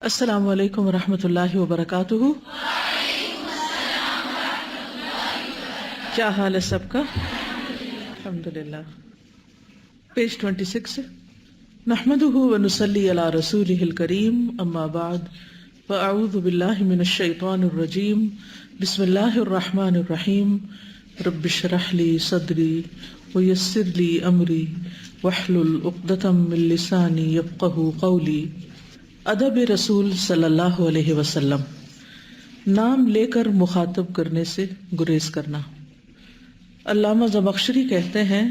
السلام علیکم ورحمۃ اللہ وبرکاتہ۔ کیا حال ہے سب کا؟ الحمدللہ۔ پیج 26 نحمده ونصلی علی رسولہ الکریم، اما بعد فاعوذ باللہ من الشیطان الرجیم، بسم اللہ الرحمن الرحیم، رب اشرح لی صدری ویسر لی امری واحلل عقدۃ من لسانی یفقہوا قولی۔ ادب رسول صلی اللہ علیہ وسلم، نام لے کر مخاطب کرنے سے گریز کرنا۔ علامہ زمخشری کہتے ہیں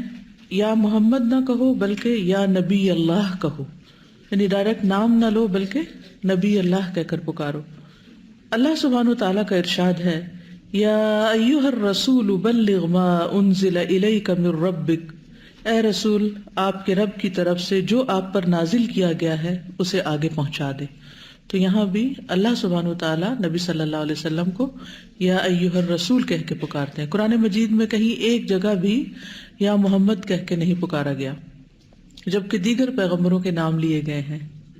یا محمد نہ کہو بلکہ یا نبی اللہ کہو، یعنی ڈائریکٹ نام نہ لو بلکہ نبی اللہ کہہ کر پکارو۔ اللہ سبحانہ وتعالیٰ کا ارشاد ہے یا ایھا الرسول بلغ ما انزل الیک من ربک، اے رسول آپ کے رب کی طرف سے جو آپ پر نازل کیا گیا ہے اسے آگے پہنچا دے۔ تو یہاں بھی اللہ سبحانہ وتعالیٰ نبی صلی اللہ علیہ وسلم کو یا ایھا الرسول کہہ کے پکارتے ہیں۔ قرآن مجید میں کہیں ایک جگہ بھی یا محمد کہہ کے نہیں پکارا گیا، جبکہ دیگر پیغمبروں کے نام لیے گئے ہیں،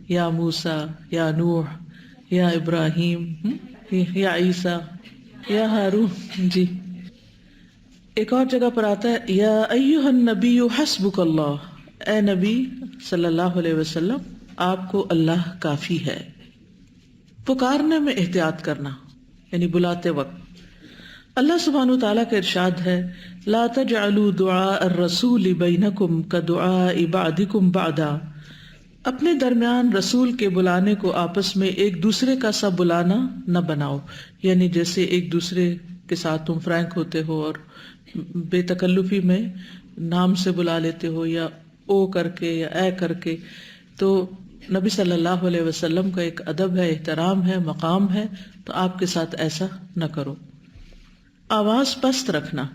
یا موسیٰ، یا نوح، یا ابراہیم، یا عیسیٰ، یا ہارون۔ جی ایک اور جگہ پر آتا ہے یا ایھا النبی حسبک اللہ، اے نبی صلی اللہ علیہ وسلم آپ کو اللہ کافی ہے۔ پکارنے میں احتیاط کرنا، یعنی بلاتے وقت۔ اللہ سبحانہ وتعالیٰ کا ارشاد ہے لا تجعلوا دعاء الرسول بینکم کدعاء بعضکم بعضا، اپنے درمیان رسول کے بلانے کو آپس میں ایک دوسرے کا سا بلانا نہ بناؤ، یعنی جیسے ایک دوسرے کے ساتھ تم فرینک ہوتے ہو اور بے تکلفی میں نام سے بلا لیتے ہو، یا او کر کے یا اے کر کے۔ تو نبی صلی اللہ علیہ وسلم کا ایک ادب ہے، احترام ہے، مقام ہے، تو آپ کے ساتھ ایسا نہ کرو۔ آواز پست رکھنا۔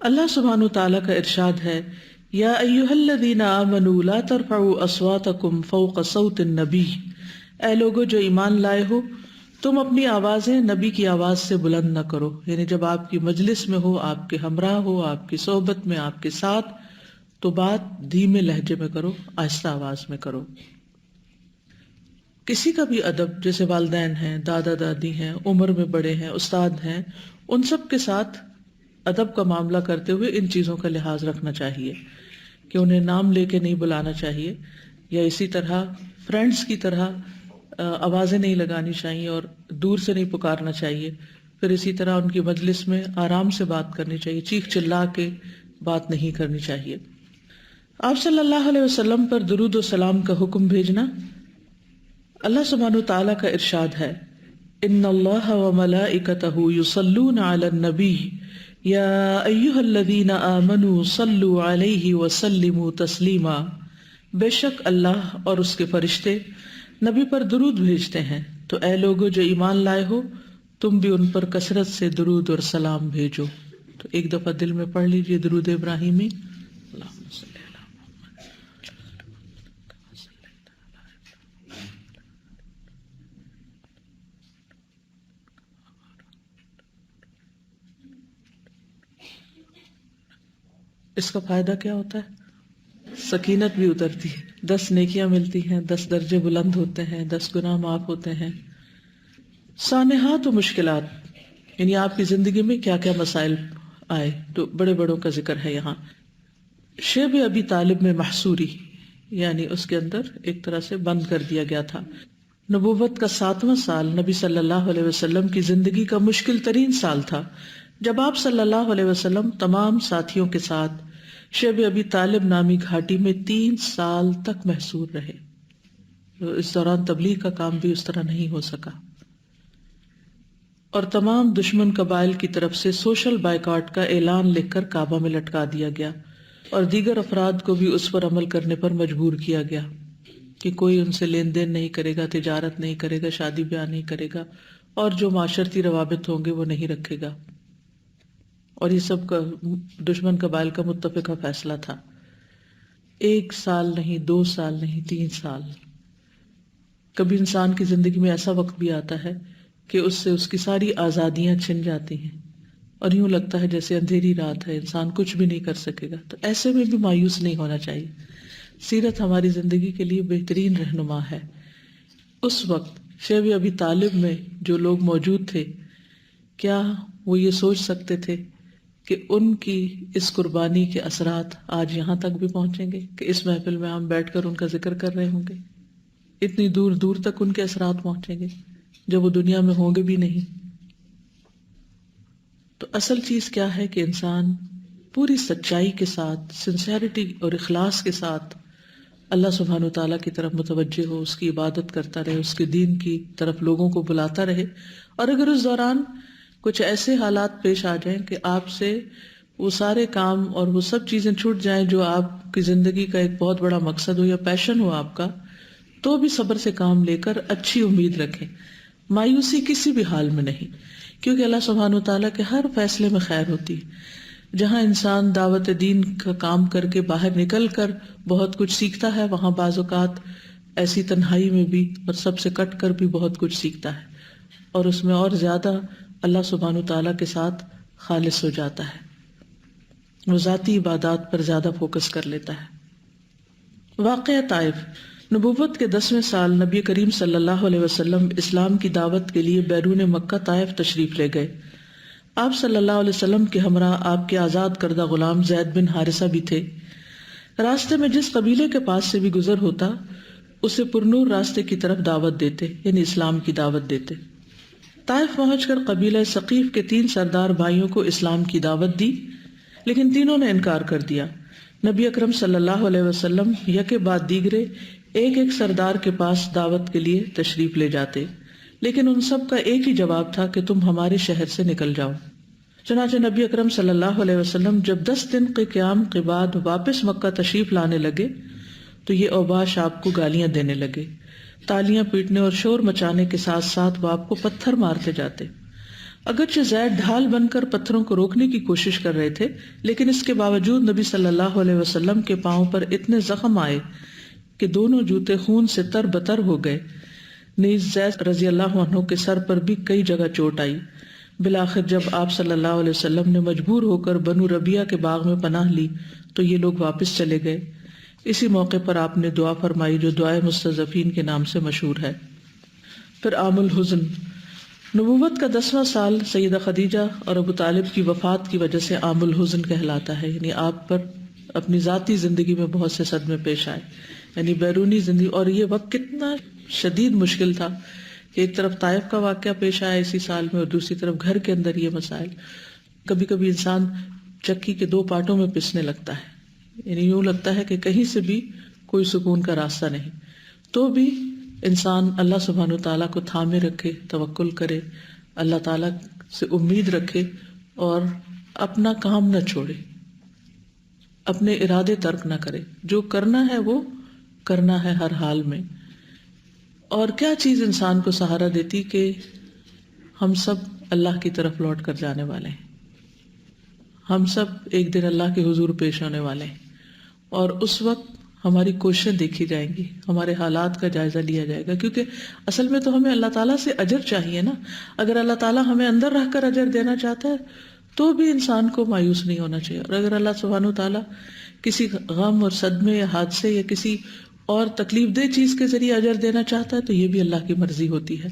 اللہ سبحانہ وتعالیٰ کا ارشاد ہے یا ایھا الذین آمنوا لا ترفعوا اصواتکم فوق صوت النبی، اے لوگو جو ایمان لائے ہو تم اپنی آوازیں نبی کی آواز سے بلند نہ کرو، یعنی جب آپ کی مجلس میں ہو، آپ کے ہمراہ ہو، آپ کی صحبت میں، آپ کے ساتھ، تو بات دھیمے لہجے میں کرو، آہستہ آواز میں کرو۔ کسی کا بھی ادب، جیسے والدین ہیں، دادا دادی ہیں، عمر میں بڑے ہیں، استاد ہیں، ان سب کے ساتھ ادب کا معاملہ کرتے ہوئے ان چیزوں کا لحاظ رکھنا چاہیے کہ انہیں نام لے کے نہیں بلانا چاہیے، یا اسی طرح فرینڈس کی طرح آوازیں نہیں لگانی چاہیے اور دور سے نہیں پکارنا چاہیے۔ پھر اسی طرح ان کی مجلس میں آرام سے بات کرنی چاہیے، چیخ چلا کے بات نہیں کرنی چاہیے۔ آپ صلی اللہ علیہ وسلم پر درود و سلام کا حکم بھیجنا۔ اللہ سبحانہ وتعالیٰ کا ارشاد ہے ان اللہ وملائکتہ یصلون علی النبی یا ایھا الذین آمنوا صلوا علیہ وسلموا تسلیما، بے شک اللہ اور اس کے فرشتے نبی پر درود بھیجتے ہیں، تو اے لوگو جو ایمان لائے ہو تم بھی ان پر کثرت سے درود اور سلام بھیجو۔ تو ایک دفعہ دل میں پڑھ لیجئے درود ابراہیمی۔ اللہم صلی علی محمد۔ اس کا فائدہ کیا ہوتا ہے؟ سکینت بھی اترتی ہے، 10 نیکیاں ملتی ہیں، 10 درجے بلند ہوتے ہیں، 10 گناہ معاف ہوتے ہیں۔ سانحات و مشکلات، یعنی آپ کی زندگی میں کیا کیا مسائل آئے، تو بڑے بڑوں کا ذکر ہے یہاں۔ شیب ابی طالب میں محصوری، یعنی اس کے اندر ایک طرح سے بند کر دیا گیا تھا۔ نبوت کا 7واں سال نبی صلی اللہ علیہ وسلم کی زندگی کا مشکل ترین سال تھا، جب آپ صلی اللہ علیہ وسلم تمام ساتھیوں کے ساتھ شیب ابی طالب نامی گھاٹی میں 3 سال تک محصور رہے۔ اس دوران تبلیغ کا کام بھی اس طرح نہیں ہو سکا، اور تمام دشمن قبائل کی طرف سے سوشل بائیکاٹ کا اعلان لکھ کر کعبہ میں لٹکا دیا گیا، اور دیگر افراد کو بھی اس پر عمل کرنے پر مجبور کیا گیا کہ کوئی ان سے لین دین نہیں کرے گا، تجارت نہیں کرے گا، شادی بیاہ نہیں کرے گا، اور جو معاشرتی روابط ہوں گے وہ نہیں رکھے گا۔ اور یہ سب کا دشمن قبائل کا متفقہ فیصلہ تھا۔ 1 سال نہیں، 2 سال نہیں، 3 سال۔ کبھی انسان کی زندگی میں ایسا وقت بھی آتا ہے کہ اس سے اس کی ساری آزادیاں چھن جاتی ہیں، اور یوں لگتا ہے جیسے اندھیری رات ہے، انسان کچھ بھی نہیں کر سکے گا۔ تو ایسے میں بھی مایوس نہیں ہونا چاہیے۔ سیرت ہماری زندگی کے لیے بہترین رہنما ہے۔ اس وقت شیب ابی طالب میں جو لوگ موجود تھے، کیا وہ یہ سوچ سکتے تھے کہ ان کی اس قربانی کے اثرات آج یہاں تک بھی پہنچیں گے کہ اس محفل میں ہم بیٹھ کر ان کا ذکر کر رہے ہوں گے؟ اتنی دور دور تک ان کے اثرات پہنچیں گے جب وہ دنیا میں ہوں گے بھی نہیں۔ تو اصل چیز کیا ہے کہ انسان پوری سچائی کے ساتھ، سنسیئرٹی اور اخلاص کے ساتھ اللہ سبحانہ وتعالیٰ کی طرف متوجہ ہو، اس کی عبادت کرتا رہے، اس کے دین کی طرف لوگوں کو بلاتا رہے۔ اور اگر اس دوران کچھ ایسے حالات پیش آ جائیں کہ آپ سے وہ سارے کام اور وہ سب چیزیں چھوٹ جائیں جو آپ کی زندگی کا ایک بہت بڑا مقصد ہو یا پیشن ہو آپ کا، تو بھی صبر سے کام لے کر اچھی امید رکھیں۔ مایوسی کسی بھی حال میں نہیں، کیونکہ اللہ سبحانہ وتعالیٰ کے ہر فیصلے میں خیر ہوتی ہے۔ جہاں انسان دعوت دین کا کام کر کے باہر نکل کر بہت کچھ سیکھتا ہے، وہاں بعض اوقات ایسی تنہائی میں بھی اور سب سے کٹ کر بھی بہت کچھ سیکھتا ہے، اور اس میں اور زیادہ اللہ سبحانہ وتعالیٰ کے ساتھ خالص ہو جاتا ہے، وہ ذاتی عبادات پر زیادہ فوکس کر لیتا ہے۔ واقعہ طائف۔ نبوت کے 10ویں سال نبی کریم صلی اللہ علیہ وسلم اسلام کی دعوت کے لیے بیرون مکہ طائف تشریف لے گئے۔ آپ صلی اللہ علیہ وسلم کے ہمراہ آپ کے آزاد کردہ غلام زید بن حارثہ بھی تھے۔ راستے میں جس قبیلے کے پاس سے بھی گزر ہوتا اسے پرنور راستے کی طرف دعوت دیتے، یعنی اسلام کی دعوت دیتے۔ طائف پہنچ کر قبیلہ ثقیف کے 3 سردار بھائیوں کو اسلام کی دعوت دی، لیکن تینوں نے انکار کر دیا۔ نبی اکرم صلی اللہ علیہ وسلم یکے بعد دیگرے ایک ایک سردار کے پاس دعوت کے لیے تشریف لے جاتے، لیکن ان سب کا ایک ہی جواب تھا کہ تم ہمارے شہر سے نکل جاؤ۔ چنانچہ نبی اکرم صلی اللہ علیہ وسلم جب 10 دن کے قیام کے بعد واپس مکہ تشریف لانے لگے تو یہ اوباش آپ کو گالیاں دینے لگے، تالیاں پیٹنے اور شور مچانے کے ساتھ ساتھ وہ آپ کو پتھر مارتے جاتے۔ اگرچہ زید ڈھال بن کر پتھروں کو روکنے کی کوشش کر رہے تھے، لیکن اس کے باوجود نبی صلی اللہ علیہ وسلم کے پاؤں پر اتنے زخم آئے کہ دونوں جوتے خون سے تر بتر ہو گئے۔ نیز زید رضی اللہ عنہ کے سر پر بھی کئی جگہ چوٹ آئی۔ بالآخر جب آپ صلی اللہ علیہ وسلم نے مجبور ہو کر بنو ربیہ کے باغ میں پناہ لی تو یہ لوگ واپس چلے گئے۔ اسی موقع پر آپ نے دعا فرمائی جو دعائے مستضعفین کے نام سے مشہور ہے۔ پھر عام الحزن۔ نبوت کا 10واں سال سیدہ خدیجہ اور ابو طالب کی وفات کی وجہ سے عام الحزن کہلاتا ہے، یعنی آپ پر اپنی ذاتی زندگی میں بہت سے صدمے پیش آئے، یعنی بیرونی زندگی، اور یہ وقت کتنا شدید مشکل تھا کہ ایک طرف طائف کا واقعہ پیش آیا اسی سال میں اور دوسری طرف گھر کے اندر یہ مسائل۔ کبھی کبھی انسان چکی کے 2 پارٹوں میں پسنے لگتا ہے، یعنی یوں لگتا ہے کہ کہیں سے بھی کوئی سکون کا راستہ نہیں، تو بھی انسان اللہ سبحانہ وتعالیٰ کو تھامے رکھے، توکل کرے، اللہ تعالیٰ سے امید رکھے اور اپنا کام نہ چھوڑے، اپنے ارادے ترک نہ کرے، جو کرنا ہے وہ کرنا ہے ہر حال میں۔ اور کیا چیز انسان کو سہارا دیتی کہ ہم سب اللہ کی طرف لوٹ کر جانے والے ہیں، ہم سب ایک دن اللہ کے حضور پیش ہونے والے ہیں، اور اس وقت ہماری کوششیں دیکھی جائیں گی، ہمارے حالات کا جائزہ لیا جائے گا، کیونکہ اصل میں تو ہمیں اللہ تعالیٰ سے اجر چاہیے نا۔ اگر اللہ تعالیٰ ہمیں اندر رہ کر اجر دینا چاہتا ہے تو بھی انسان کو مایوس نہیں ہونا چاہیے، اور اگر اللہ سبحانہ وتعالیٰ کسی غم اور صدمے یا حادثے یا کسی اور تکلیف دہ چیز کے ذریعے اجر دینا چاہتا ہے تو یہ بھی اللہ کی مرضی ہوتی ہے۔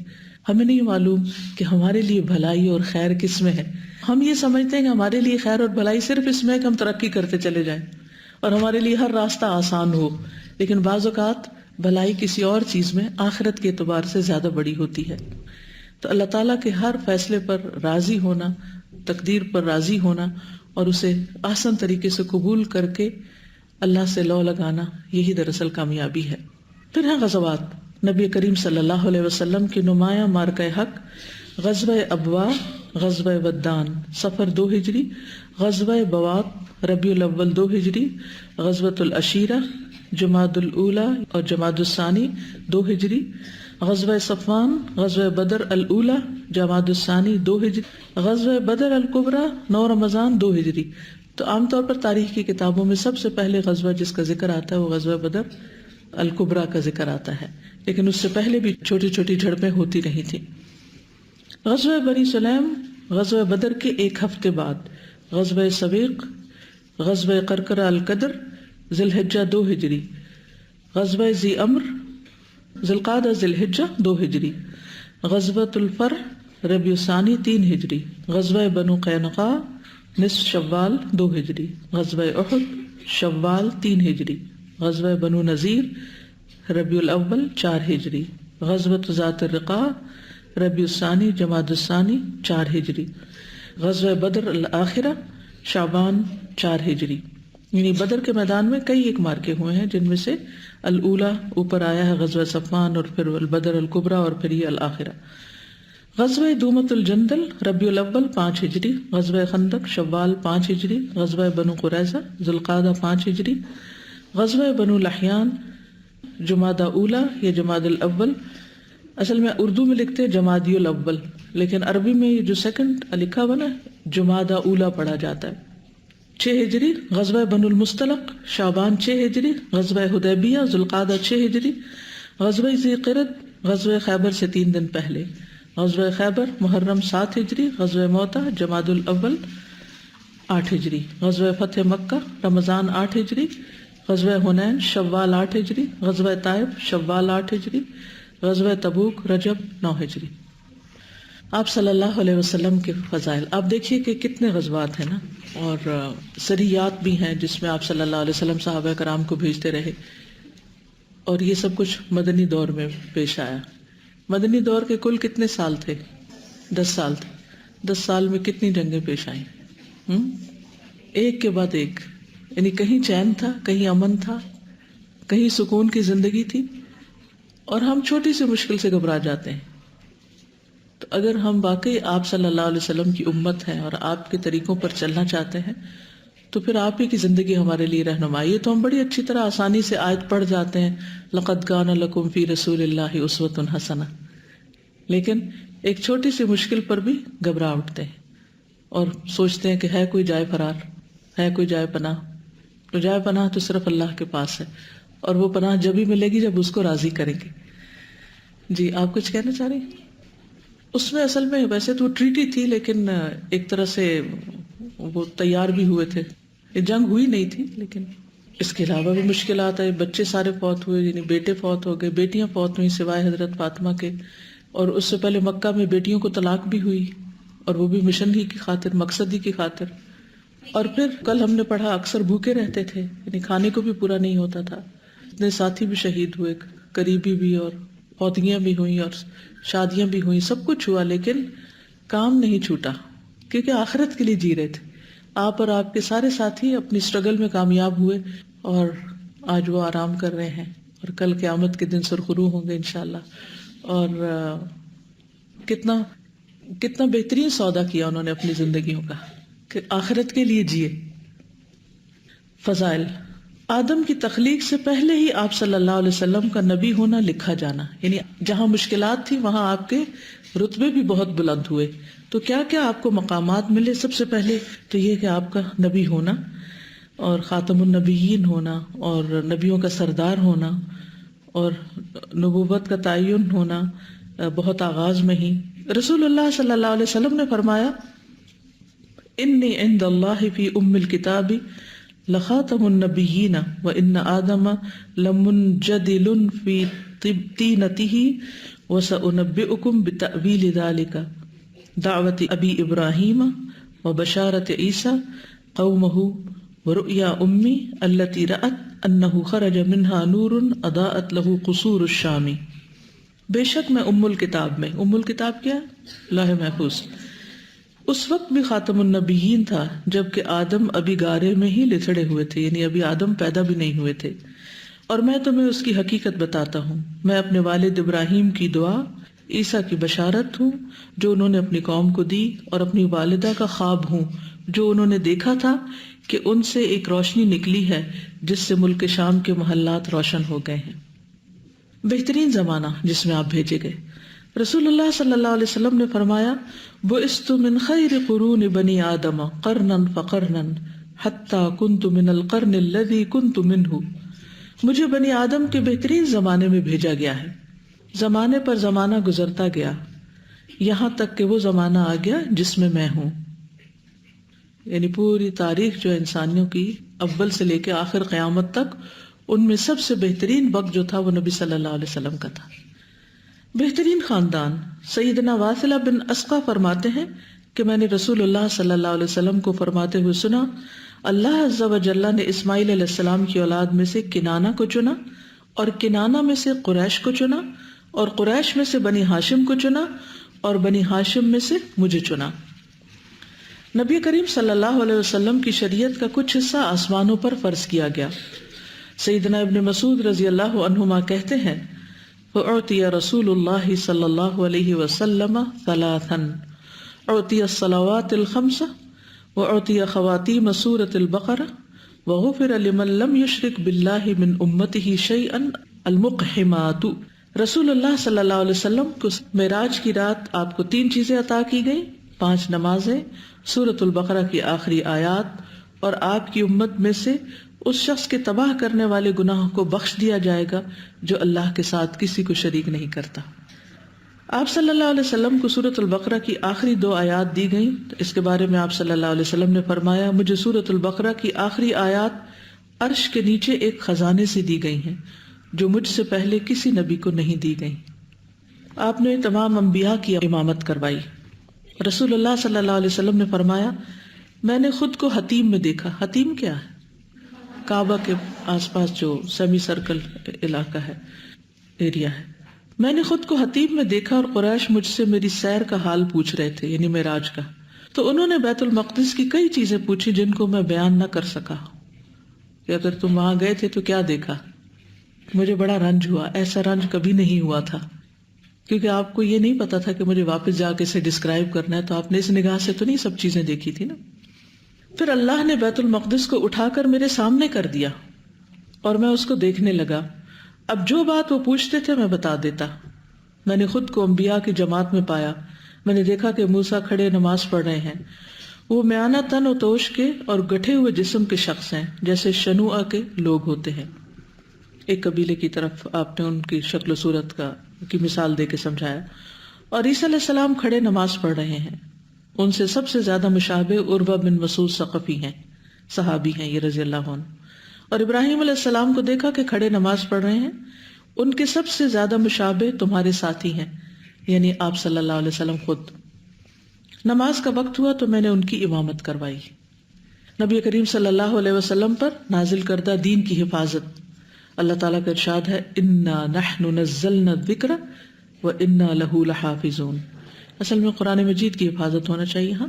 ہمیں نہیں معلوم کہ ہمارے لیے بھلائی اور خیر کس میں ہے۔ ہم یہ سمجھتے ہیں کہ ہمارے لیے خیر اور بھلائی صرف اس میں ہے کہ ہم ترقی کرتے چلے جائیں اور ہمارے لیے ہر راستہ آسان ہو، لیکن بعض اوقات بھلائی کسی اور چیز میں آخرت کے اعتبار سے زیادہ بڑی ہوتی ہے۔ تو اللہ تعالیٰ کے ہر فیصلے پر راضی ہونا، تقدیر پر راضی ہونا اور اسے آسان طریقے سے قبول کر کے اللہ سے لو لگانا، یہی دراصل کامیابی ہے۔ پھر ہیں غزوات۔ نبی کریم صلی اللہ علیہ وسلم کی نمایاں مارکہ حق، غزوہ ابوا، غزوہ ودان صفر 2 ہجری، غزوہ بواق ربیع الاول 2 ہجری، غزوۃ العشیرہ جمادی الاولی اور جمادی الثانی 2 ہجری، غزوہ صفوان، غزوہ بدر الاولی جمادی الثانی 2 ہجری، غزوہ بدر الکبریٰ 9 رمضان 2 ہجری۔ تو عام طور پر تاریخ کی کتابوں میں سب سے پہلے غزوہ جس کا ذکر آتا ہے وہ غزوہ بدر الکبریٰ کا ذکر آتا ہے، لیکن اس سے پہلے بھی چھوٹی چھوٹی جھڑپیں ہوتی رہی تھیں۔ غزوہ بنی سلیم غزوہ بدر کے 1 ہفتے بعد، غزوہ سویق، غزوہ قرقرہ القدر ذی الحجہ 2 ہجری، غزوہ ذی امر ذوالقعدہ ذی الحجہ 2 ہجری، غزوۃ الفرح ربیع الثانی 3 ہجری، غزوہ بنو قینقاع نصف شوال 2 ہجری، غزوہ احد شوال 3 ہجری، غزوہ بنو نذیر ربیع الاول 4 ہجری، غزوۃ ذات الرقاع ربیع الثانی جمادی الثانی 4 ہجری، غزوہ بدر الآخرہ شعبان 4 ہجری۔ یعنی بدر کے میدان میں کئی ایک مارکے ہوئے ہیں، جن میں سے الاولیٰ اوپر آیا ہے غزوہ صفوان، اور پھر البدر الکبریٰ، اور پھر یہ الآخرہ۔ غزوہ دومۃ الجندل ربیع الاول 5 ہجری، غزوہ خندق شوال 5 ہجری، غزوہ بنو قریظہ ذوالقعدہ 5 ہجری، غزوہ بنو لحیان جمادی اولیٰ یا جمادی الاول، اصل میں اردو میں لکھتے ہیں جمادی الاول، لیکن عربی میں یہ جو سیکنڈ لکھا ہوا نا جمادی اولیٰ پڑھا جاتا ہے۔ 6 ہجری غزوہ بنو المصطلق شعبان 6 ہجری، غزوہ حدیبیہ ذوالقعدہ 6 ہجری، غزوہ ذی قرد غزوہ خیبر سے 3 دن پہلے، غزوہ خیبر محرم 7 ہجری، غزوہ موتہ جمادی الاول 8 ہجری، غزوہ فتح مکہ رمضان 8 ہجری، غزوہ حنین شوال 8 ہجری، غزوہ طائف شوال 8 ہجری، غزوہ تبوک رجب 9 ہجری۔ آپ صلی اللہ علیہ وسلم کے فضائل آپ دیکھیے کہ کتنے غزوات ہیں نا، اور سریات بھی ہیں جس میں آپ صلی اللہ علیہ وسلم صحابہ کرام کو بھیجتے رہے، اور یہ سب کچھ مدنی دور میں پیش آیا۔ مدنی دور کے کل کتنے سال تھے؟ 10 سال تھے۔ 10 سال میں کتنی جنگیں پیش آئیں؟ ایک کے بعد ایک، یعنی کہیں چین تھا، کہیں امن تھا، کہیں سکون کی زندگی تھی، اور ہم چھوٹی سی مشکل سے گھبرا جاتے ہیں۔ تو اگر ہم واقعی آپ صلی اللہ علیہ وسلم کی امت ہیں اور آپ کے طریقوں پر چلنا چاہتے ہیں تو پھر آپ ہی کی زندگی ہمارے لیے رہنمائی ہے۔ تو ہم بڑی اچھی طرح آسانی سے آیت پڑھ جاتے ہیں لَقَدْ كَانَ لَكُمْ فِي رَسُولِ اللَّهِ أُسْوَةٌ حَسَنَةٌ، لیکن ایک چھوٹی سی مشکل پر بھی گھبرا اٹھتے ہیں اور سوچتے ہیں کہ ہے کوئی جائے فرار، ہے کوئی جائے پناہ۔ تو جائے پناہ تو صرف اللہ کے پاس ہے، اور وہ پناہ جب ہی ملے گی جب اس کو راضی کریں گے۔ جی آپ کچھ کہنا چاہ رہی ہیں؟ اس میں اصل میں ویسے تو ٹریٹی تھی، لیکن ایک طرح سے وہ تیار بھی ہوئے تھے، یہ جنگ ہوئی نہیں تھی، لیکن اس کے علاوہ بھی مشکلات آئی۔ بچے سارے فوت ہوئے، یعنی بیٹے فوت ہو گئے، بیٹیاں فوت ہوئیں سوائے حضرت فاطمہ کے، اور اس سے پہلے مکہ میں بیٹیوں کو طلاق بھی ہوئی، اور وہ بھی مشن ہی کی خاطر، مقصد ہی کی خاطر۔ اور پھر کل ہم نے پڑھا اکثر بھوکے رہتے تھے، یعنی کھانے کو بھی پورا نہیں ہوتا تھا۔ اتنے ساتھی بھی شہید ہوئے، قریبی بھی، اور فوتگیاں بھی ہوئیں، اور شادیاں بھی ہوئیں، سب کچھ ہوا، لیکن کام نہیں چھوٹا، کیونکہ آخرت کے لیے جی رہے تھے۔ آپ اور آپ کے سارے ساتھی اپنی اسٹرگل میں کامیاب ہوئے، اور آج وہ آرام کر رہے ہیں، اور کل قیامت کے دن سرخرو ہوں گے انشاءاللہ۔ اور کتنا بہترین سودا کیا انہوں نے اپنی زندگیوں کا کہ آخرت کے لیے جیے۔ فضائل آدم کی تخلیق سے پہلے ہی آپ صلی اللہ علیہ وسلم کا نبی ہونا لکھا جانا، یعنی جہاں مشکلات تھی وہاں آپ کے رتبے بھی بہت بلند ہوئے۔ تو کیا کیا آپ کو مقامات ملے؟ سب سے پہلے تو یہ کہ آپ کا نبی ہونا، اور خاتم النبیین ہونا، اور نبیوں کا سردار ہونا، اور نبوت کا تعین ہونا بہت آغاز میں ہی۔ رسول اللہ صلی اللہ علیہ وسلم نے فرمایا انی عند اللہ فی ام الکتاب لخاتم النبیین وان آدم لمنجدل فی طینتہ وسأنبئکم بتأویل ذلک دعوت ابی ابراہیم وبشارت عیسیٰ قومہ ورؤیا امی التي رأت انہ خرج منها نور اضاءت له قصور الشام۔ بے شک میں ام الکتاب میں، ام الکتاب کیا؟ لوح محفوظ، اس وقت بھی خاتم النبیین تھا جبکہ آدم ابھی گارے میں ہی لتڑے ہوئے تھے، یعنی ابھی آدم پیدا بھی نہیں ہوئے تھے۔ اور میں تمہیں اس کی حقیقت بتاتا ہوں، میں اپنے والد ابراہیم کی دعا، عیسیٰ کی بشارت ہوں جو انہوں نے اپنی قوم کو دی، اور اپنی والدہ کا خواب ہوں جو انہوں نے دیکھا تھا کہ ان سے ایک روشنی نکلی ہے جس سے ملک شام کے محلات روشن ہو گئے ہیں۔ بہترین زمانہ جس میں آپ بھیجے گئے۔ رسول اللہ صلی اللہ علیہ وسلم نے فرمایا بعثت من خیر قرون بنی آدم قرنا فقرنا حتی کنت من القرن الذی کنت منہ، مجھے بنی آدم کے بہترین زمانے میں بھیجا گیا ہے، زمانے پر زمانہ گزرتا گیا یہاں تک کہ وہ زمانہ آ گیا جس میں میں ہوں۔ یعنی پوری تاریخ جو انسانیوں کی اول سے لے کے آخر قیامت تک ان میں سب سے بہترین وقت جو تھا وہ نبی صلی اللہ علیہ وسلم کا تھا۔ بہترین خاندان سیدنا واثلہ بن اسقا فرماتے ہیں کہ میں نے رسول اللہ صلی اللہ علیہ وسلم کو فرماتے ہوئے سنا، اللہ عز و جل نے اسماعیل علیہ السلام کی اولاد میں سے کنانہ کو چنا، اور کنانہ میں سے قریش کو چنا، اور قریش میں سے بنی ہاشم کو چنا، اور بنی ہاشم میں سے مجھے چنا۔ نبی کریم صلی اللہ علیہ وسلم کی شریعت کا کچھ حصہ آسمانوں پر فرض کیا گیا۔ سیدنا ابن مسعود رضی اللہ عنہما کہتے ہیں، فَأُعْطِيَ رسول اللہ صلی اللہ علیہ وسلم ثلاثاً، اعطی الصلوات الخمس، وأعطي خواتيم سورة البقرة، وغفر لمن لم يشرك بالله من أمته شيئا المقحمات۔ رسول اللہ صلی اللہ علیہ وسلم کو معراج کی رات آپ کو 3 چیزیں عطا کی گئیں، 5 نمازیں، سورۃ البقرہ کی آخری آیات، اور آپ کی امت میں سے اس شخص کے تباہ کرنے والے گناہوں کو بخش دیا جائے گا جو اللہ کے ساتھ کسی کو شریک نہیں کرتا۔ آپ صلی اللہ علیہ وسلم کو سورۃ البقرہ کی آخری 2 آیات دی گئیں، تو اس کے بارے میں آپ صلی اللہ علیہ وسلم نے فرمایا، مجھے سورۃ البقرہ کی آخری آیات عرش کے نیچے ایک خزانے سے دی گئی ہیں جو مجھ سے پہلے کسی نبی کو نہیں دی گئیں۔ آپ نے تمام انبیاء کی امامت کروائی۔ رسول اللہ صلی اللہ علیہ وسلم نے فرمایا، میں نے خود کو حتیم میں دیکھا۔ حتیم کیا ہے؟ کعبہ کے آس پاس جو سیمی سرکل علاقہ ہے، ایریا ہے۔ میں نے خود کو حتیم میں دیکھا اور قریش مجھ سے میری سیر کا حال پوچھ رہے تھے، یعنی معراج کا۔ تو انہوں نے بیت المقدس کی کئی چیزیں پوچھی جن کو میں بیان نہ کر سکا کہ اگر تم وہاں گئے تھے تو کیا دیکھا۔ مجھے بڑا رنج ہوا، ایسا رنج کبھی نہیں ہوا تھا، کیونکہ آپ کو یہ نہیں پتا تھا کہ مجھے واپس جا کے اسے ڈسکرائب کرنا ہے، تو آپ نے اس نگاہ سے تو نہیں سب چیزیں دیکھی تھی نا۔ پھر اللہ نے بیت المقدس کو اٹھا کر میرے سامنے کر دیا اور میں اس کو دیکھنے لگا۔ اب جو بات وہ پوچھتے تھے میں بتا دیتا۔ میں نے خود کو انبیاء کی جماعت میں پایا۔ میں نے دیکھا کہ موسیٰ کھڑے نماز پڑھ رہے ہیں۔ وہ میانہ تن و توش کے اور گٹھے ہوئے جسم کے شخص ہیں، جیسے شنوعہ کے لوگ ہوتے ہیں۔ ایک قبیلے کی طرف آپ نے ان کی شکل و صورت کی مثال دے کے سمجھایا۔ اور عیسیٰ علیہ السلام کھڑے نماز پڑھ رہے ہیں۔ ان سے سب سے زیادہ مشابہ عروہ بن مسعود ثقفی ہیں، صحابی ہیں یہ رضی اللہ عنہ۔ اور ابراہیم علیہ السلام کو دیکھا کہ کھڑے نماز پڑھ رہے ہیں۔ ان کے سب سے زیادہ مشابہ تمہارے ساتھی ہیں، یعنی آپ صلی اللہ علیہ وسلم خود۔ نماز کا وقت ہوا تو میں نے ان کی امامت کروائی۔ نبی کریم صلی اللہ علیہ وسلم پر نازل کردہ دین کی حفاظت۔ اللہ تعالیٰ کا ارشاد ہے، اِنَّا نَحْنُ نَزَّلْنَا الذِّكْرَ وَإِنَّا لَهُ لَحَافِظُونَ۔ اصل میں قرآن مجید کی حفاظت ہونا چاہیے، ہاں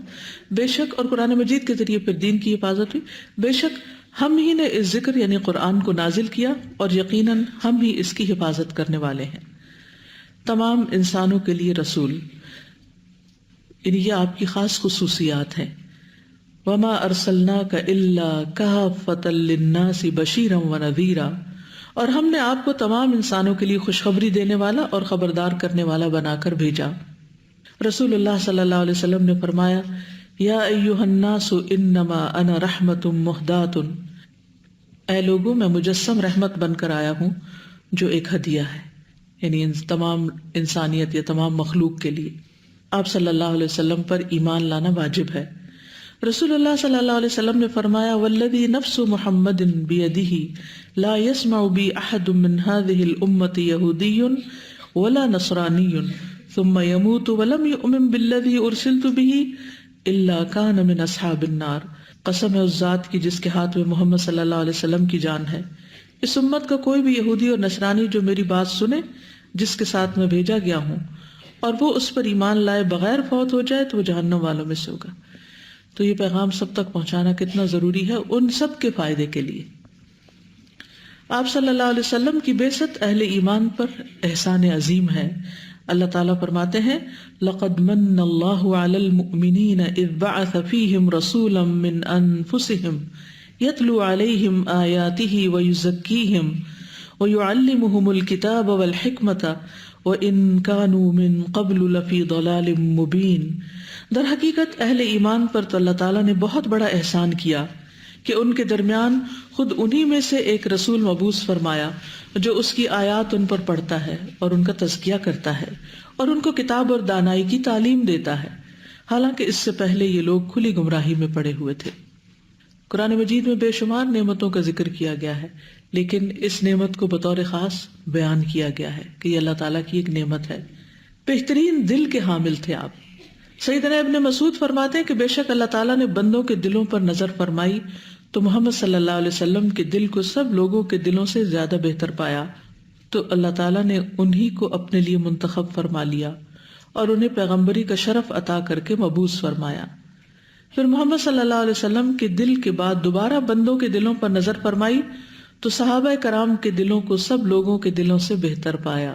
بے شک، اور قرآن مجید کے ذریعے پھر دین کی حفاظت ہوئی۔ بے شک ہم ہی نے اس ذکر یعنی قرآن کو نازل کیا، اور یقیناً ہم ہی اس کی حفاظت کرنے والے ہیں۔ تمام انسانوں کے لیے رسول، یعنی یہ آپ کی خاص خصوصیات ہیں۔ وَمَا أَرْسَلْنَاكَ إِلَّا كَافَّةً لِلنَّاسِ بَشِيرًا وَنَذِيرًا، اور ہم نے آپ کو تمام انسانوں کے لیے خوشخبری دینے والا اور خبردار کرنے والا بنا کر بھیجا۔ رسول اللہ صلی اللہ علیہ وسلم نے فرمایا، یا ایھا الناس انما انا رحمت مہدات، اے لوگوں میں مجسم رحمت بن کر آیا ہوں جو ایک ہدیہ ہے، یعنی تمام انسانیت یا تمام مخلوق کے لیے۔ آپ صلی اللہ علیہ وسلم پر ایمان لانا واجب ہے۔ رسول اللہ صلی اللہ علیہ وسلم نے فرمایا، والذی نفس محمد بیدہ لا یسمع بی احد من هذه الامة یہودی ولا نصرانی ثم يموت ولم يؤمن بالذی ارسلت به الا كان من اصحاب النار۔ قسم ہے اس ذات کی جس کے ہاتھ میں محمد صلی اللہ علیہ وسلم کی جان ہے، اس امت کا کوئی بھی یہودی اور نصرانی جو میری بات سنے جس کے ساتھ میں بھیجا گیا ہوں اور وہ اس پر ایمان لائے بغیر فوت ہو جائے تو وہ جہنم والوں میں سے ہوگا۔ تو یہ پیغام سب تک پہنچانا کتنا ضروری ہے، ان سب کے فائدے کے لیے۔ آپ صلی اللہ علیہ وسلم کی بعثت اہل ایمان پر احسان عظیم ہے۔ اللہ تعالیٰ فرماتے ہیں، لقد من اللہ علی المؤمنین اذ بعث فیہم رسولا من انفسہم یتلو علیہم آیاتہ ویزکیہم ویعلمہم الکتاب والحکمت وَإِن كَانُوا مِن قَبْلُ لَفِي ضَلَالٍ مُبِينٍ۔ در حقیقت اہل ایمان پر تو اللہ تعالیٰ نے بہت بڑا احسان کیا کہ ان کے درمیان خود انہی میں سے ایک رسول مبعوث فرمایا جو اس کی آیات ان پر پڑھتا ہے اور ان کا تزکیہ کرتا ہے اور ان کو کتاب اور دانائی کی تعلیم دیتا ہے، حالانکہ اس سے پہلے یہ لوگ کھلی گمراہی میں پڑے ہوئے تھے۔ قرآن مجید میں بے شمار نعمتوں کا ذکر کیا گیا ہے، لیکن اس نعمت کو بطور خاص بیان کیا گیا ہے کہ یہ اللہ تعالیٰ کی ایک نعمت ہے. بہترین دل کے حامل تھے آپ. سیدنا ابن مسعود فرماتے ہیں کہ بے شک اللہ تعالیٰ نے بندوں کے دلوں پر نظر فرمائی تو محمد صلی اللہ علیہ وسلم کے دل کو سب لوگوں کے دلوں سے زیادہ بہتر پایا، تو اللہ تعالیٰ نے انہی کو اپنے لیے منتخب فرما لیا اور انہیں پیغمبری کا شرف عطا کر کے مبعوث فرمایا. پھر محمد صلی اللہ علیہ وسلم کے دل کے بعد دوبارہ بندوں کے دلوں پر نظر فرمائی تو صحابہ کرام کے دلوں کو سب لوگوں کے دلوں سے بہتر پایا،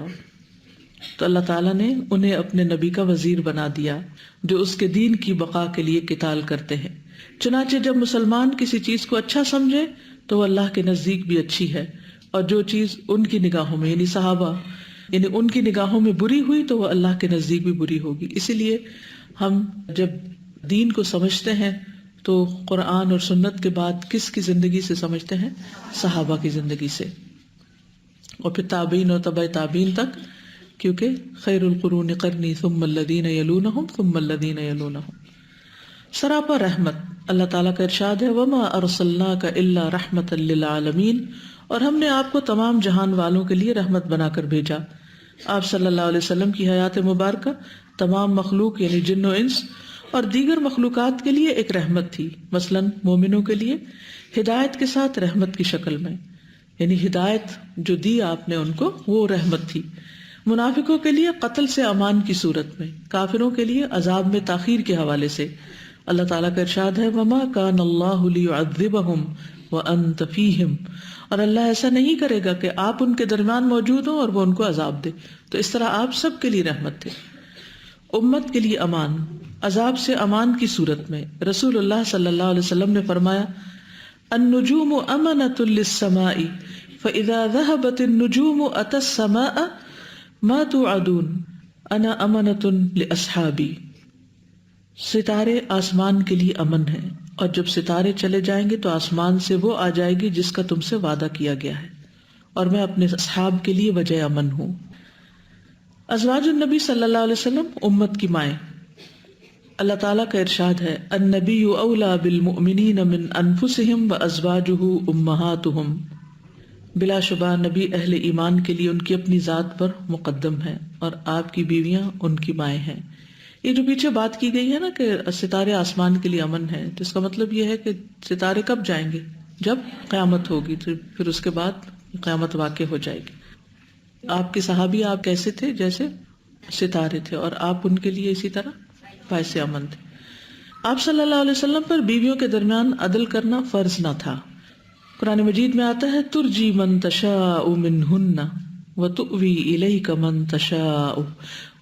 تو اللہ تعالیٰ نے انہیں اپنے نبی کا وزیر بنا دیا جو اس کے دین کی بقا کے لیے قتال کرتے ہیں. چنانچہ جب مسلمان کسی چیز کو اچھا سمجھے تو وہ اللہ کے نزدیک بھی اچھی ہے، اور جو چیز ان کی نگاہوں میں یعنی صحابہ یعنی ان کی نگاہوں میں بری ہوئی تو وہ اللہ کے نزدیک بھی بری ہوگی. اسی لیے ہم جب دین کو سمجھتے ہیں تو قرآن اور سنت کے بعد کس کی زندگی سے سمجھتے ہیں؟ صحابہ کی زندگی سے، اور پھر تابعین اور تبع تابعین تک، کیونکہ خیر القرون قرنی ثم الذین یلونہم ثم الذین یلونہم. سراپا رحمت. اللہ تعالیٰ کا ارشاد ہے وما ارسلناک الا رحمتا للعالمین، اور ہم نے آپ کو تمام جہان والوں کے لیے رحمت بنا کر بھیجا. آپ صلی اللہ علیہ وسلم کی حیات مبارکہ تمام مخلوق یعنی جن و انس اور دیگر مخلوقات کے لیے ایک رحمت تھی. مثلاً مومنوں کے لیے ہدایت کے ساتھ رحمت کی شکل میں، یعنی ہدایت جو دی آپ نے ان کو وہ رحمت تھی. منافقوں کے لیے قتل سے امان کی صورت میں، کافروں کے لیے عذاب میں تاخیر کے حوالے سے. اللہ تعالیٰ کا ارشاد ہے وَمَا كَانَ اللَّهُ لِيُعَذِّبَهُمْ وَأَنْتَ فِيهِمْ، اور اللہ ایسا نہیں کرے گا کہ آپ ان کے درمیان موجود ہوں اور وہ ان کو عذاب دے. تو اس طرح آپ سب کے لیے رحمت تھے. امت کے لیے امان، عذاب سے امان کی صورت میں رسول اللہ صلی اللہ علیہ وسلم نے فرمایا النجوم امنۃ للسماء فاذا ذهبت النجوم اتى السماء ما توعدون انا امنۃ لاصحابی. ستارے آسمان کے لیے امن ہیں، اور جب ستارے چلے جائیں گے تو آسمان سے وہ آ جائے گی جس کا تم سے وعدہ کیا گیا ہے، اور میں اپنے اصحاب کے لیے وجہ امن ہوں. ازواج النبی صلی اللہ علیہ وسلم امت کی مائیں. اللہ تعالیٰ کا ارشاد ہے النبی اولیٰ بالمؤمنین من انفسہم وازواجہ امہاتہم. بلا شبہ نبی اہل ایمان کے لیے ان کی اپنی ذات پر مقدم ہے، اور آپ کی بیویاں ان کی مائیں ہیں. یہ جو پیچھے بات کی گئی ہے نا کہ ستارے آسمان کے لیے امن ہے، تو اس کا مطلب یہ ہے کہ ستارے کب جائیں گے؟ جب قیامت ہوگی، تو پھر اس کے بعد قیامت واقع ہو جائے گی. آپ کے صحابی آپ کیسے تھے؟ جیسے ستارے تھے، اور آپ ان کے لیے اسی طرح باعث امن تھے. آپ صلی اللہ علیہ وسلم پر بیویوں کے درمیان عدل کرنا فرض نہ تھا. قرآن مجید میں آتا ہے ترجی من تشاء منہن وتؤوی الیک من تشاء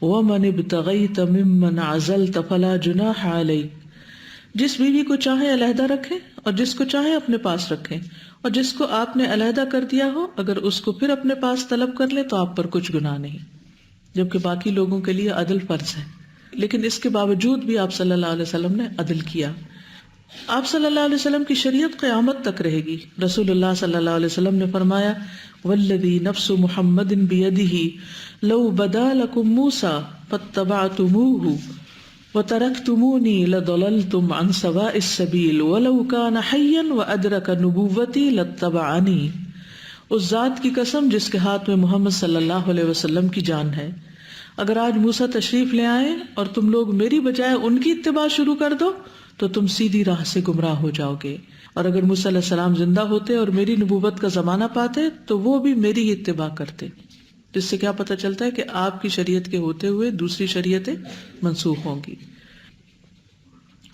ومن ابتغیت ممن عزلت فلا جناح علیک. جس بیوی کو چاہے علیحدہ رکھیں اور جس کو چاہے اپنے پاس رکھیں، اور جس کو آپ نے علیحدہ کر دیا ہو اگر اس کو پھر اپنے پاس طلب کر لیں تو آپ پر کچھ گناہ نہیں، جبکہ باقی لوگوں کے لیے عدل فرض ہے. لیکن اس کے باوجود بھی آپ صلی اللہ علیہ وسلم نے عدل کیا. آپ صلی اللہ علیہ وسلم کی شریعت قیامت تک رہے گی. رسول اللہ صلی اللہ علیہ وسلم نے فرمایا والذی نفس محمد بیدہ لو بدا لکم موسیٰ فاتبعتموہ وترکتمونی لضللتم عن سواء السبیل ولو کان حیا وادرک نبوتی لاتبعنی. اس ذات کی قسم جس کے ہاتھ میں محمد صلی اللہ علیہ وسلم کی جان ہے، اگر آج موسیٰ تشریف لے آئیں اور تم لوگ میری بجائے ان کی اتباع شروع کر دو تو تم سیدھی راہ سے گمراہ ہو جاؤ گے. اور اگر موسیٰ علیہ السلام زندہ ہوتے اور میری نبوت کا زمانہ پاتے تو وہ بھی میری ہی اتباع کرتے. جس سے کیا پتہ چلتا ہے کہ آپ کی شریعت کے ہوتے ہوئے دوسری شریعتیں منسوخ ہوں گی.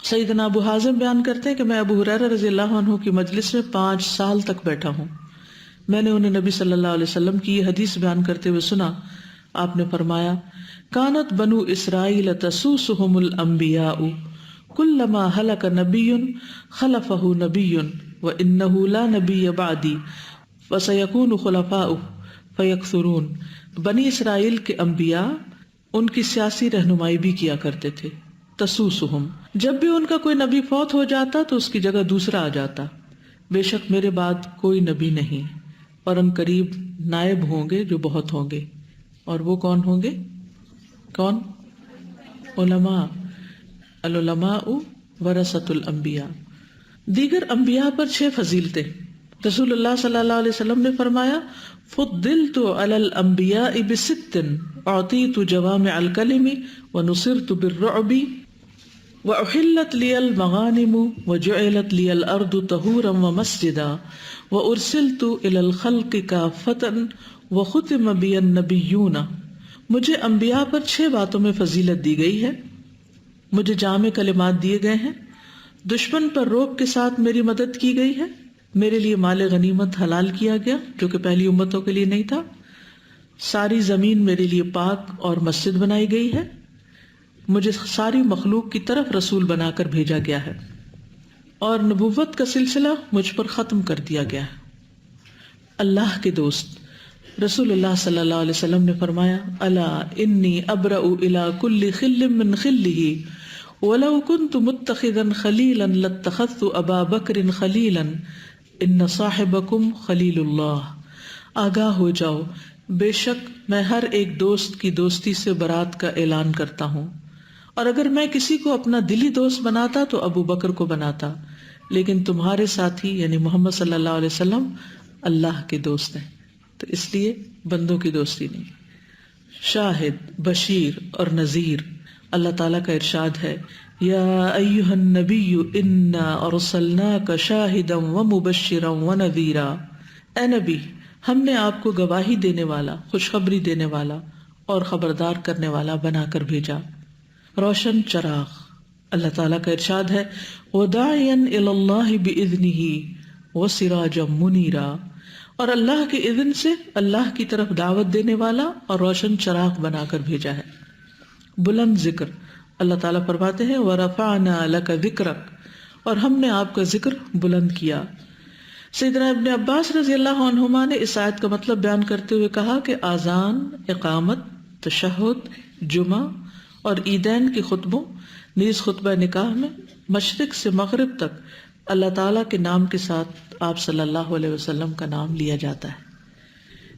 سیدنا ابو حازم بیان کرتے ہیں کہ میں ابو ہریرہ رضی اللہ عنہ کی مجلس میں 5 سال تک بیٹھا ہوں. میں نے انہیں نبی صلی اللہ علیہ وسلم کی یہ حدیث بیان کرتے ہوئے سنا. آپ نے فرمایا کانت بنو اسرائیل تسوسہم الانبیاء کلما ہلک نبی خلفہ نبی وانہ لا نبی بعدی وسیکون خلفاء فیکثرون. بنی اسرائیل کے انبیاء ان کی سیاسی رہنمائی بھی کیا کرتے تھے. تسوسہم، جب بھی ان کا کوئی نبی فوت ہو جاتا تو اس کی جگہ دوسرا آ جاتا. بے شک میرے بعد کوئی نبی نہیں، اور ان قریب نائب ہوں گے جو بہت ہوں گے. اور وہ کون ہوں گے؟ کون؟ علماء. العلماء ورثۃ الانبیاء. دیگر انبیاء پر 6 فضیلتیں. رسول اللہ صلی اللہ علیہ وسلم نے فرمایا فضلت علی الانبیاء بست اعطیت جوامع الکلم ونصرت بالرعب وأحلت لي المغانم وجعلت لي الأرض طهورا ومسجدا وأرسلت إلى الخلق كافة وختم بي النبيون. مجھے انبیاء پر 6 باتوں میں فضیلت دی گئی ہے. مجھے جامع کلمات دیے گئے ہیں. دشمن پر روب کے ساتھ میری مدد کی گئی ہے. میرے لیے مال غنیمت حلال کیا گیا جو کہ پہلی امتوں کے لیے نہیں تھا. ساری زمین میرے لیے پاک اور مسجد بنائی گئی ہے. مجھے ساری مخلوق کی طرف رسول بنا کر بھیجا گیا ہے اور نبوت کا سلسلہ مجھ پر ختم کر دیا گیا ہے. اللہ کے دوست رسول اللہ صلی اللہ علیہ وسلم نے فرمایا الا انی ابرأ الی کل خل من خلہ ولو کنت متخذا خلیلا لاتخذت ابا بکر خلیلا ان صاحبکم خلیل اللہ. آگاہ ہو جاؤ، بے شک میں ہر ایک دوست کی دوستی سے برات کا اعلان کرتا ہوں، اور اگر میں کسی کو اپنا دلی دوست بناتا تو ابو بکر کو بناتا، لیکن تمہارے ساتھی یعنی محمد صلی اللہ علیہ وسلم اللہ کے دوست ہیں، تو اس لیے بندوں کی دوستی نہیں. شاہد، بشیر اور نذیر. اللہ تعالیٰ کا ارشاد ہے یا ایھا النبی انا ارسلناک شاہدا ومبشرا ونذیرا. اے نبی، ہم نے آپ کو گواہی دینے والا، خوشخبری دینے والا اور خبردار کرنے والا بنا کر بھیجا. روشن چراغ. اللہ تعالیٰ کا ارشاد ہے وَدَاعِيًا إِلَى اللَّهِ بِإِذْنِهِ وَسِرَاجًا مُنِيرًا، اور اللہ کے اذن سے اللہ کی طرف دعوت دینے والا اور روشن چراغ بنا کر بھیجا ہے. بلند ذکر. اللہ تعالیٰ فرماتے ہیں وَرَفَعْنَا لَكَ ذِكْرَكَ، اور ہم نے آپ کا ذکر بلند کیا. سیدنا ابن عباس رضی اللہ عنہما نے اس آیت کا مطلب بیان کرتے ہوئے کہا کہ آذان، اقامت، تشہد، جمعہ اور عیدین کے خطبوں نیز خطبہ نکاح میں مشرق سے مغرب تک اللہ تعالیٰ کے نام کے ساتھ آپ صلی اللہ علیہ وسلم کا نام لیا جاتا ہے.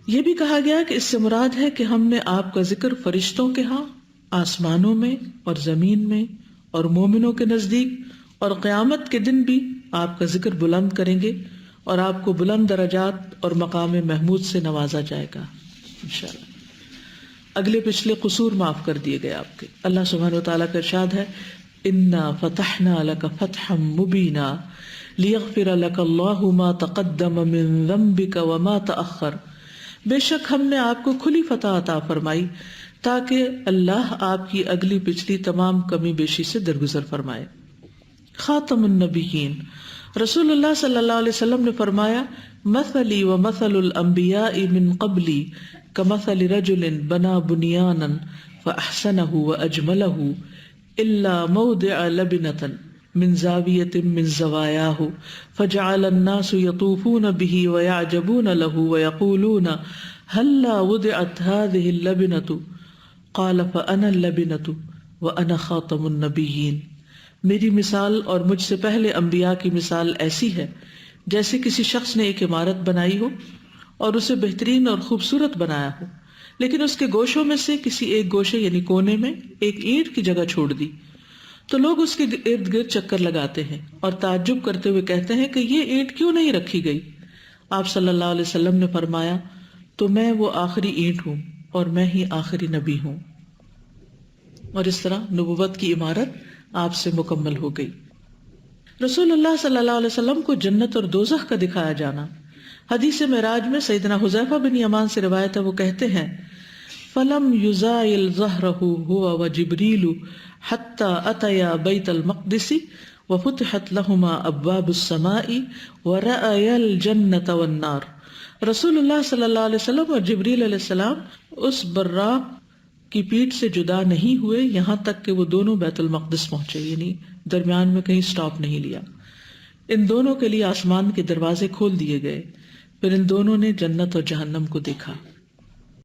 یہ بھی کہا گیا کہ اس سے مراد ہے کہ ہم نے آپ کا ذکر فرشتوں کے ہاں، آسمانوں میں اور زمین میں اور مومنوں کے نزدیک اور قیامت کے دن بھی آپ کا ذکر بلند کریں گے اور آپ کو بلند درجات اور مقام محمود سے نوازا جائے گا انشاءاللہ. اگلے پچھلے قصور معاف کر دیے گئے آپ کے. اللہ سبحانہ وتعالیٰ کا ارشاد ہے انا فتحنا لک فتحا مبینا لیغفر لک اللہ ما تقدم من ذنبک وما تأخر. بے شک ہم نے آپ کو کھلی فتح عطا فرمائی تاکہ اللہ آپ کی اگلی پچھلی تمام کمی بیشی سے درگزر فرمائے. خاتم النبیین. رسول اللہ صلی اللہ علیہ وسلم نے فرمایا مثلی و مثل الانبیاء من قبلی کمثل رجل بنا بنیانا فاحسنہ واجملہ الا موضع لبنة من زاویة من زوایاہ فجعل الناس یطوفون به ویعجبون له ویقولون هلا وضعت هذه اللبنة قال فانا اللبنة وانا خاتم النبیین. میری مثال اور مجھ سے پہلے انبیاء کی مثال ایسی ہے جیسے کسی شخص نے ایک عمارت بنائی ہو اور اسے بہترین اور خوبصورت بنایا ہو، لیکن اس کے گوشوں میں سے کسی ایک گوشے یعنی کونے میں ایک اینٹ کی جگہ چھوڑ دی تو لوگ اس کے ارد گرد چکر لگاتے ہیں اور تعجب کرتے ہوئے کہتے ہیں کہ یہ اینٹ کیوں نہیں رکھی گئی. آپ صلی اللہ علیہ وسلم نے فرمایا تو میں وہ آخری اینٹ ہوں اور میں ہی آخری نبی ہوں. اور اس طرح نبوت کی عمارت آپ سے مکمل ہو گئی. رسول اللہ صلی اللہ علیہ وسلم کو جنت اور دوزخ کا دکھایا جانا. حدیث معراج میں سیدنا حذیفہ بن یمان سے روایت ہے، وہ کہتے ہیں فلم یزائل ظہرہ هو وجبریل حتی اتیا بیت المقدس وفتحت لہما ابواب السماء ورأیا الجنت والنار. رسول اللہ صلی اللہ علیہ وسلم اور جبریل علیہ السلام اس براق کی پیٹھ سے جدا نہیں ہوئے یہاں تک کہ وہ دونوں بیت المقدس پہنچے، یعنی درمیان میں کہیں سٹاپ نہیں لیا. ان دونوں کے لیے آسمان کے دروازے کھول دیے گئے، پھر ان دونوں نے جنت اور جہنم کو دیکھا.